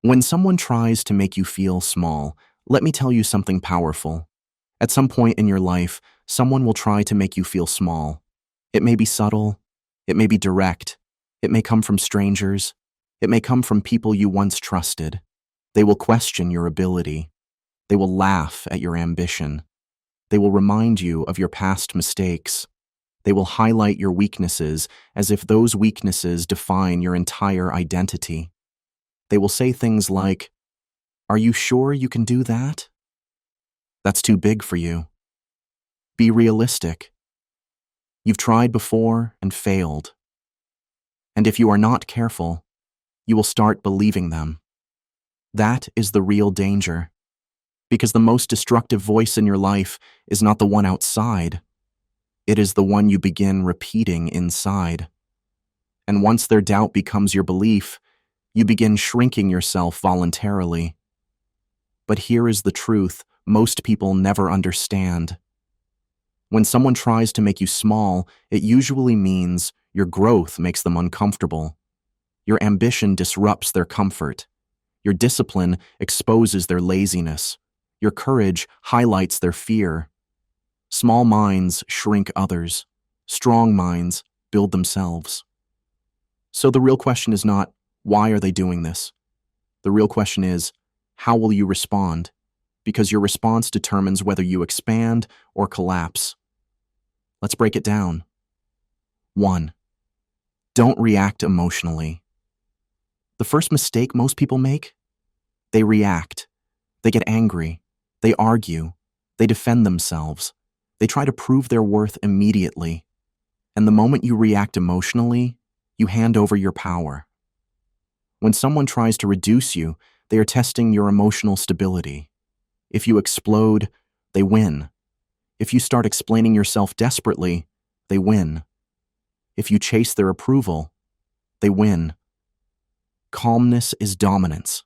When someone tries to make you feel small, let me tell you something powerful. At some point in your life, someone will try to make you feel small. It may be subtle, it may be direct, it may come from strangers, it may come from people you once trusted. They will question your ability. They will laugh at your ambition. They will remind you of your past mistakes. They will highlight your weaknesses as if those weaknesses define your entire identity. They will say things like, "Are you sure you can do that? That's too big for you. Be realistic. You've tried before and failed." And if you are not careful, you will start believing them. That is the real danger, because the most destructive voice in your life is not the one outside. It is the one you begin repeating inside. And once their doubt becomes your belief, you begin shrinking yourself voluntarily. But here is the truth most people never understand. When someone tries to make you small, it usually means your growth makes them uncomfortable. Your ambition disrupts their comfort. Your discipline exposes their laziness. Your courage highlights their fear. Small minds shrink others. Strong minds build themselves. So the real question is not, why are they doing this? The real question is, how will you respond? Because your response determines whether you expand or collapse. Let's break it down. 1. Don't react emotionally. The first mistake most people make? They react. They get angry. They argue. They defend themselves. They try to prove their worth immediately. And the moment you react emotionally, you hand over your power. When someone tries to reduce you, they are testing your emotional stability. If you explode, they win. If you start explaining yourself desperately, they win. If you chase their approval, they win. Calmness is dominance.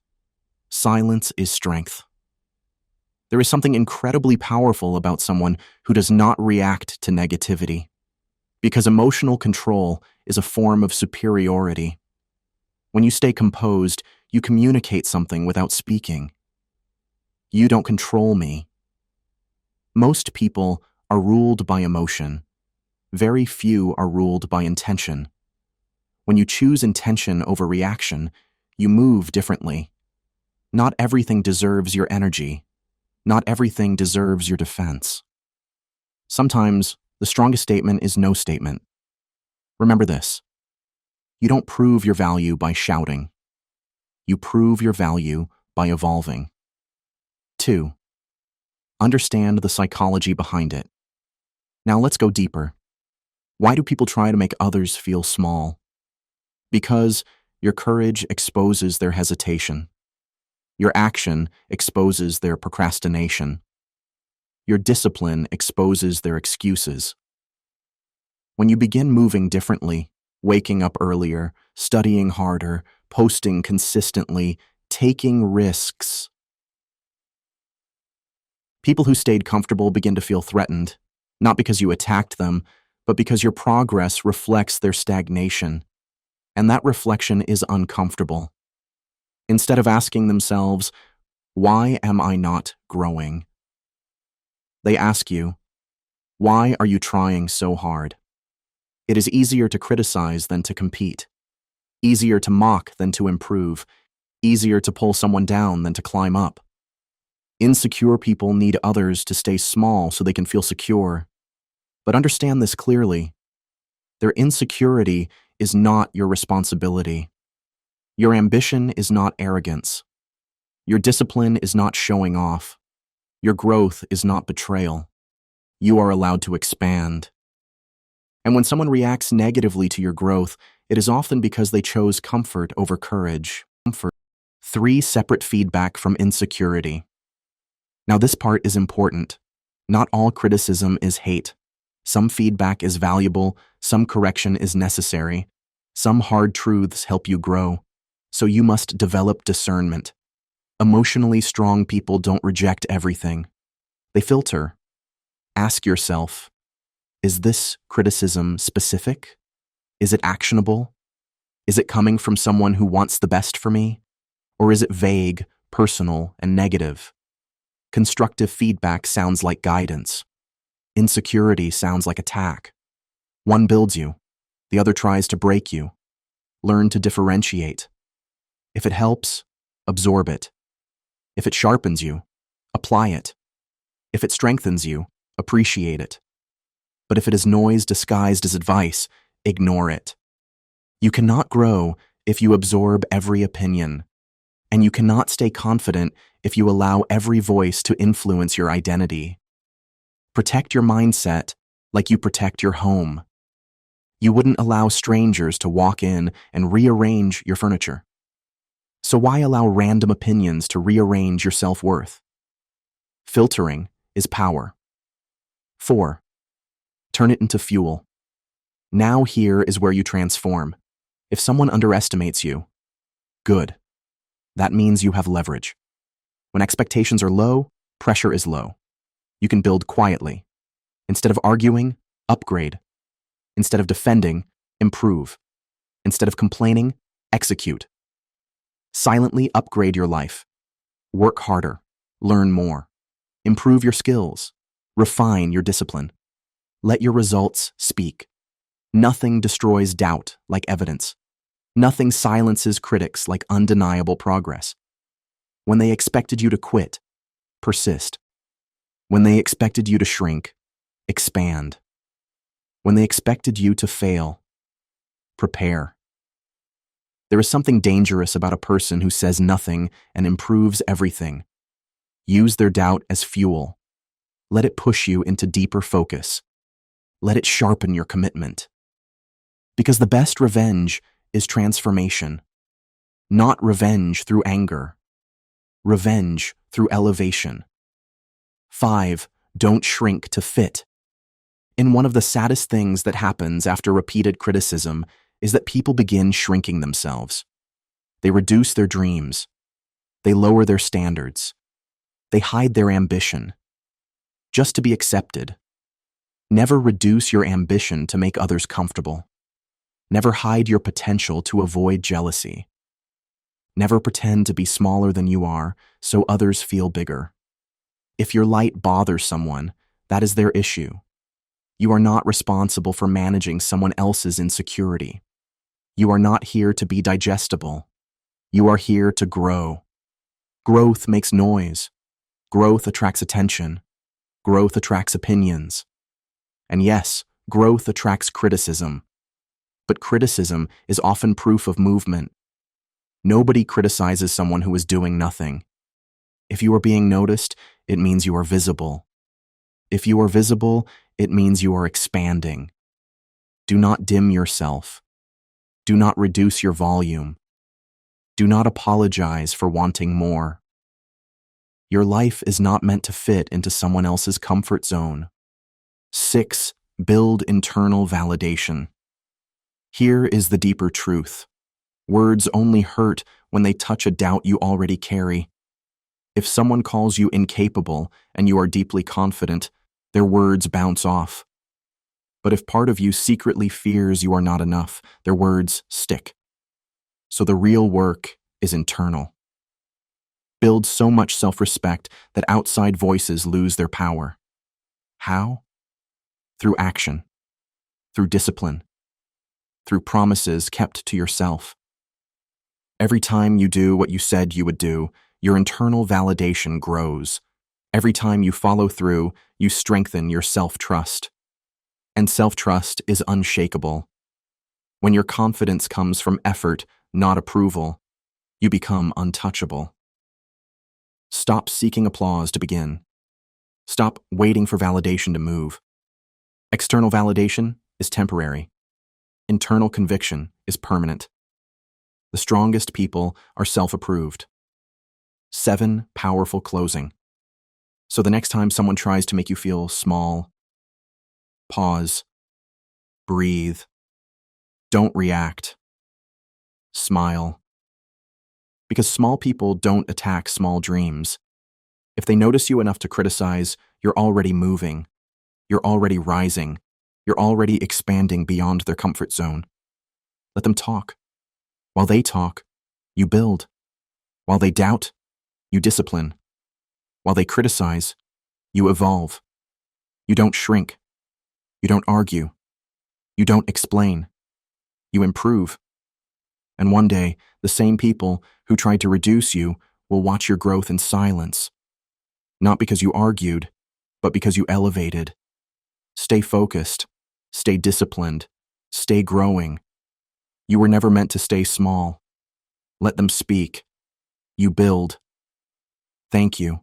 Silence is strength. There is something incredibly powerful about someone who does not react to negativity, because emotional control is a form of superiority. When you stay composed, you communicate something without speaking. You don't control me. Most people are ruled by emotion. Very few are ruled by intention. When you choose intention over reaction, you move differently. Not everything deserves your energy. Not everything deserves your defense. Sometimes, the strongest statement is no statement. Remember this. You don't prove your value by shouting. You prove your value by evolving. 2. Understand the psychology behind it. Now let's go deeper. Why do people try to make others feel small? Because your courage exposes their hesitation. Your action exposes their procrastination. Your discipline exposes their excuses. When you begin moving differently, waking up earlier, studying harder, posting consistently, taking risks, people who stayed comfortable begin to feel threatened, not because you attacked them, but because your progress reflects their stagnation. And that reflection is uncomfortable. Instead of asking themselves, "Why am I not growing?" they ask you, "Why are you trying so hard?" It is easier to criticize than to compete. Easier to mock than to improve. Easier to pull someone down than to climb up. Insecure people need others to stay small so they can feel secure. But understand this clearly. Their insecurity is not your responsibility. Your ambition is not arrogance. Your discipline is not showing off. Your growth is not betrayal. You are allowed to expand. And when someone reacts negatively to your growth, it is often because they chose comfort over courage. 3 separate feedback from insecurity. Now this part is important. Not all criticism is hate. Some feedback is valuable, some correction is necessary. Some hard truths help you grow. So you must develop discernment. Emotionally strong people don't reject everything. They filter. Ask yourself, is this criticism specific? Is it actionable? Is it coming from someone who wants the best for me? Or is it vague, personal, and negative? Constructive feedback sounds like guidance. Insecurity sounds like attack. One builds you, the other tries to break you. Learn to differentiate. If it helps, absorb it. If it sharpens you, apply it. If it strengthens you, appreciate it. But if it is noise disguised as advice, ignore it. You cannot grow if you absorb every opinion, and you cannot stay confident if you allow every voice to influence your identity. Protect your mindset like you protect your home. You wouldn't allow strangers to walk in and rearrange your furniture. So why allow random opinions to rearrange your self-worth? Filtering is power. 4. Turn it into fuel. Now here is where you transform. If someone underestimates you, good. That means you have leverage. When expectations are low, pressure is low. You can build quietly. Instead of arguing, upgrade. Instead of defending, improve. Instead of complaining, execute. Silently upgrade your life. Work harder. Learn more. Improve your skills. Refine your discipline. Let your results speak. Nothing destroys doubt like evidence. Nothing silences critics like undeniable progress. When they expected you to quit, persist. When they expected you to shrink, expand. When they expected you to fail, prepare. There is something dangerous about a person who says nothing and improves everything. Use their doubt as fuel. Let it push you into deeper focus. Let it sharpen your commitment. Because the best revenge is transformation. Not revenge through anger. Revenge through elevation. 5. Don't shrink to fit. In one of the saddest things that happens after repeated criticism is that people begin shrinking themselves. They reduce their dreams. They lower their standards. They hide their ambition. Just to be accepted. Never reduce your ambition to make others comfortable. Never hide your potential to avoid jealousy. Never pretend to be smaller than you are so others feel bigger. If your light bothers someone, that is their issue. You are not responsible for managing someone else's insecurity. You are not here to be digestible. You are here to grow. Growth makes noise. Growth attracts attention. Growth attracts opinions. And yes, growth attracts criticism. But criticism is often proof of movement. Nobody criticizes someone who is doing nothing. If you are being noticed, it means you are visible. If you are visible, it means you are expanding. Do not dim yourself. Do not reduce your volume. Do not apologize for wanting more. Your life is not meant to fit into someone else's comfort zone. 6. Build internal validation. Here is the deeper truth. Words only hurt when they touch a doubt you already carry. If someone calls you incapable and you are deeply confident, their words bounce off. But if part of you secretly fears you are not enough, their words stick. So the real work is internal. Build so much self-respect that outside voices lose their power. How? Through action. Through discipline. Through promises kept to yourself. Every time you do what you said you would do, your internal validation grows. Every time you follow through, you strengthen your self-trust. And self-trust is unshakable. When your confidence comes from effort, not approval, you become untouchable. Stop seeking applause to begin. Stop waiting for validation to move. External validation is temporary. Internal conviction is permanent. The strongest people are self-approved. 7. Powerful closing. So the next time someone tries to make you feel small, pause, breathe, don't react, smile. Because small people don't attack small dreams. If they notice you enough to criticize, you're already moving, you're already rising, you're already expanding beyond their comfort zone. Let them talk. While they talk, you build. While they doubt, you discipline. While they criticize, you evolve. You don't shrink. You don't argue. You don't explain. You improve. And one day, the same people who tried to reduce you will watch your growth in silence. Not because you argued, but because you elevated. Stay focused. Stay disciplined. Stay growing. You were never meant to stay small. Let them speak. You build. Thank you.